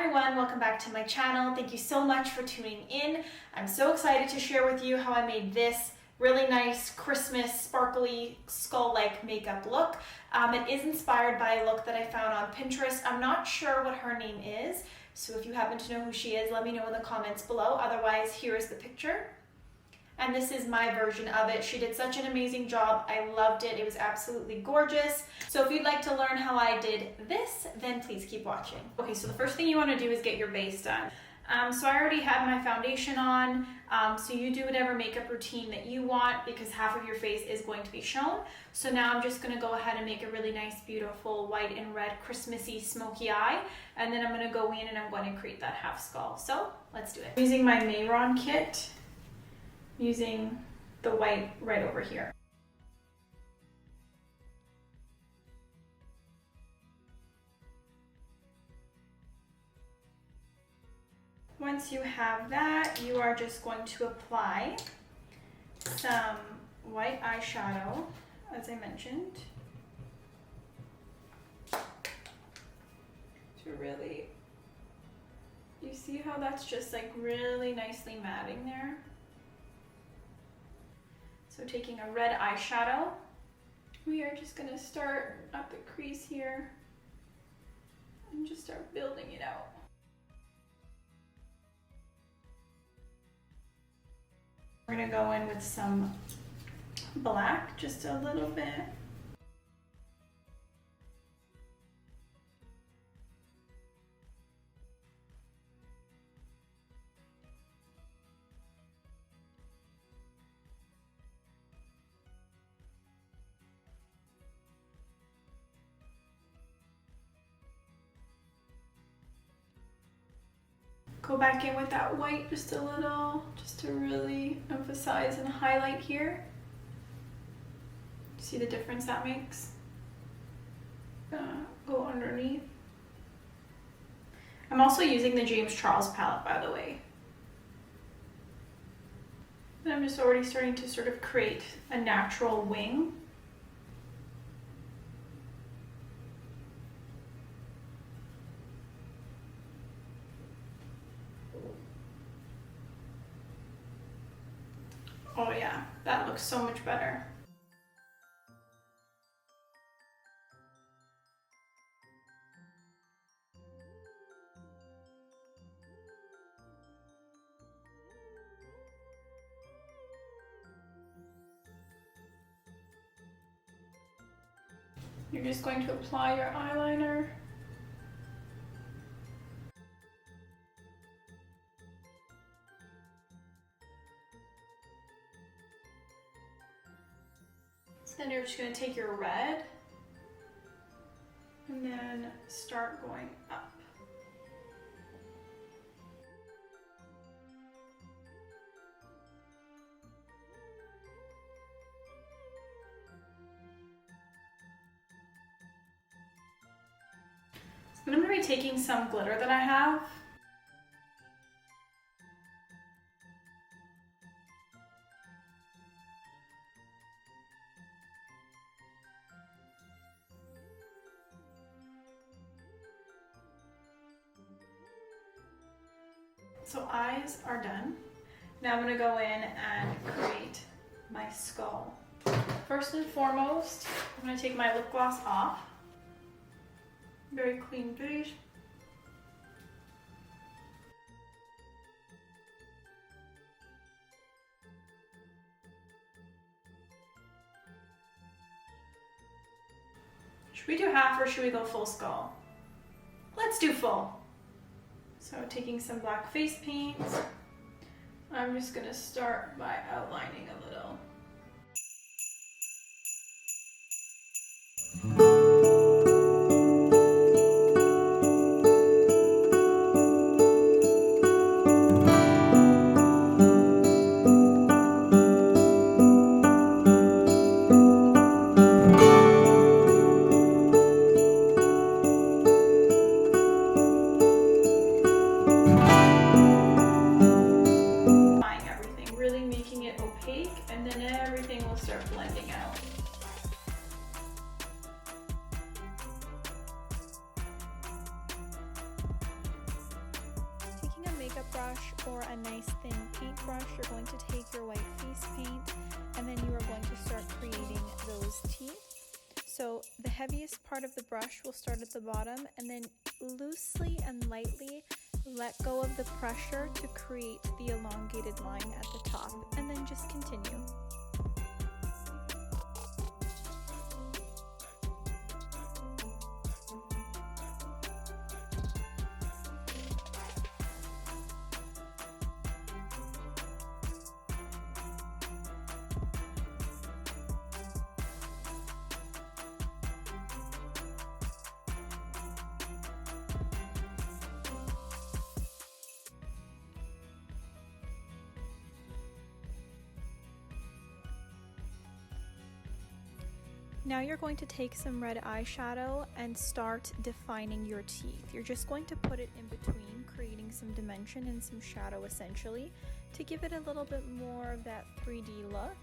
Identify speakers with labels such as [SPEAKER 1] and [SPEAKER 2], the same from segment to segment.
[SPEAKER 1] everyone, welcome back to my channel. Thank you so much for tuning in. I'm so excited to share with you how I made this really nice Christmas sparkly skull-like makeup look. It is inspired by a look that I found on Pinterest. I'm not sure what her name is, so if you happen to know who she is, let me know in the comments below. Otherwise, here is the picture. And this is my version of it. She did such an amazing job. I loved it. It was absolutely gorgeous. So if you'd like to learn how I did this, then please keep watching. Okay, so the first thing you want to do is get your base done. So I already had my foundation on, so you do whatever makeup routine that you want because half of your face is going to be shown. So now I'm just going to go ahead and make a really nice, beautiful white and red Christmassy smoky eye. And then I'm going to go in and I'm going to create that half skull. So let's do it. I'm using my Mayron kit, using the white right over here. Once you have that, you are just going to apply some white eyeshadow, as I mentioned, to really, you see how that's just like really nicely matting there? So taking a red eyeshadow, we are just going to start at the crease here and just start building it out. We're going to go in with some black, just a little bit. Go back in with that white just a little, just to really emphasize and highlight here. See the difference that makes? Go underneath. I'm also using the James Charles palette, by the way. And I'm just already starting to sort of create a natural wing. Oh yeah, that looks so much better. You're just going to apply your eyeliner. Then you're just going to take your red and then start going up. So then I'm going to be taking some glitter that I have. So eyes are done. Now I'm going to go in and create my skull. First and foremost, I'm going to take my lip gloss off. Very clean base. Should we do half or should we go full skull? Let's do full. So taking some black face paint, I'm just going to start by outlining a little. Really making it opaque, and then brush or a nice thin paintbrush, you're going to take your white face paint and then you are going to start creating those teeth. So the heaviest part of the brush will start at the bottom and then loosely and lightly let go of the pressure to create the elongated line at the top, and then just continue. Now you're going to take some red eyeshadow and start defining your teeth. You're just going to put it in between, creating some dimension and some shadow essentially to give it a little bit more of that 3D look.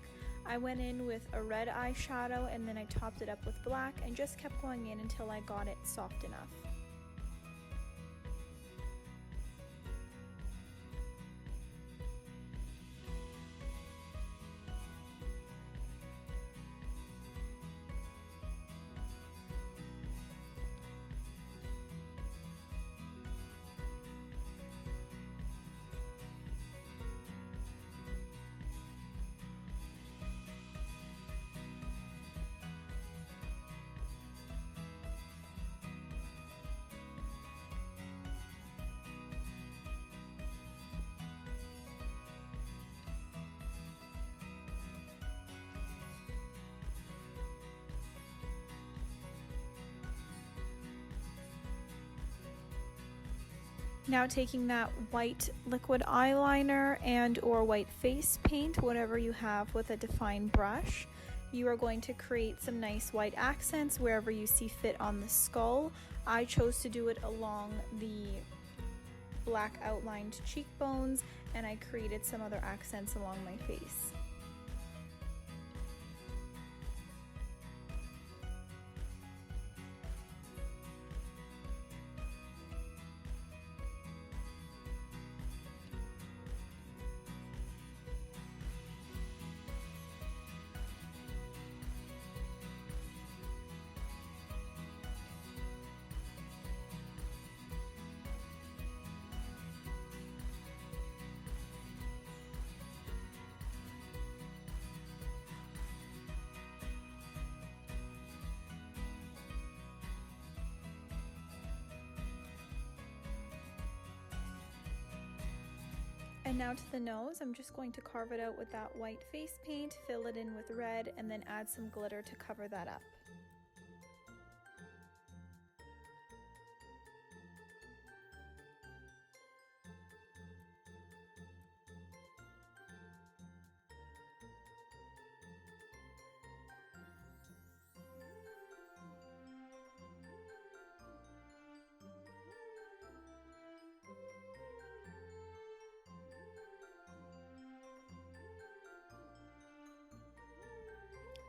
[SPEAKER 1] I went in with a red eyeshadow and then I topped it up with black and just kept going in until I got it soft enough. Now taking that white liquid eyeliner and or white face paint, whatever you have with a defined brush, you are going to create some nice white accents wherever you see fit on the skull. I chose to do it along the black outlined cheekbones, and I created some other accents along my face. And now to the nose, I'm just going to carve it out with that white face paint, fill it in with red, and then add some glitter to cover that up.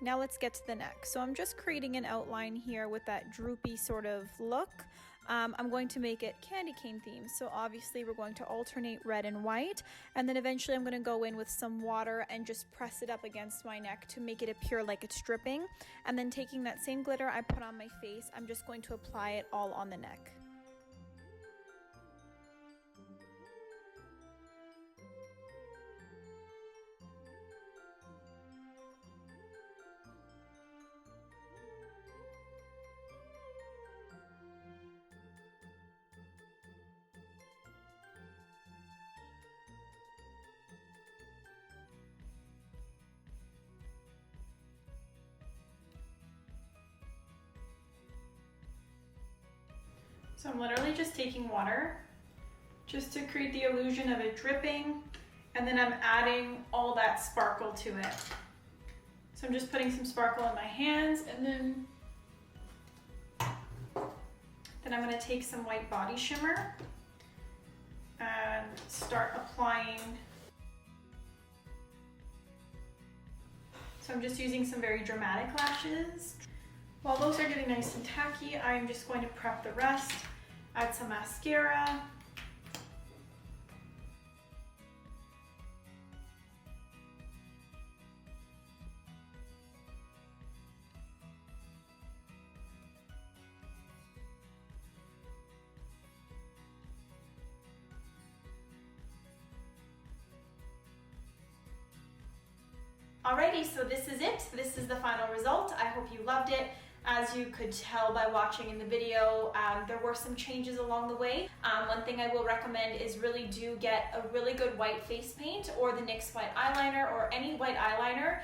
[SPEAKER 1] Now let's get to the neck. So I'm just creating an outline here with that droopy sort of look. I'm going to make it candy cane themed. So obviously we're going to alternate red and white, and then eventually I'm going to go in with some water and just press it up against my neck to make it appear like it's dripping. And then taking that same glitter I put on my face, I'm just going to apply it all on the neck. So I'm literally just taking water just to create the illusion of it dripping, and then I'm adding all that sparkle to it. So I'm just putting some sparkle in my hands, and then I'm going to take some white body shimmer and start applying. So I'm just using some very dramatic lashes. While those are getting nice and tacky, I'm just going to prep the rest. Add some mascara. Alrighty, so this is it. This is the final result. I hope you loved it. As you could tell by watching in the video, there were some changes along the way. One thing I will recommend is really do get a really good white face paint or the NYX white eyeliner or any white eyeliner.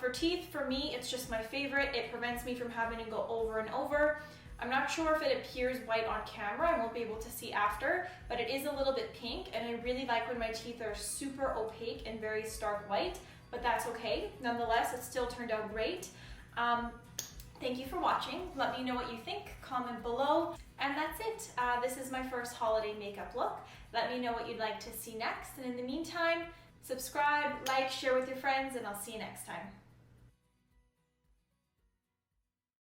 [SPEAKER 1] For teeth, for me, it's just my favorite. It prevents me from having to go over and over. I'm not sure if it appears white on camera. I won't be able to see after, but it is a little bit pink, and I really like when my teeth are super opaque and very stark white, but that's okay. Nonetheless, it still turned out great. Thank you for watching. Let me know what you think, comment below, and that's it. This is my first holiday makeup look. Let me know what you'd like to see next, and in the meantime, subscribe, like, share with your friends, and I'll see you next time.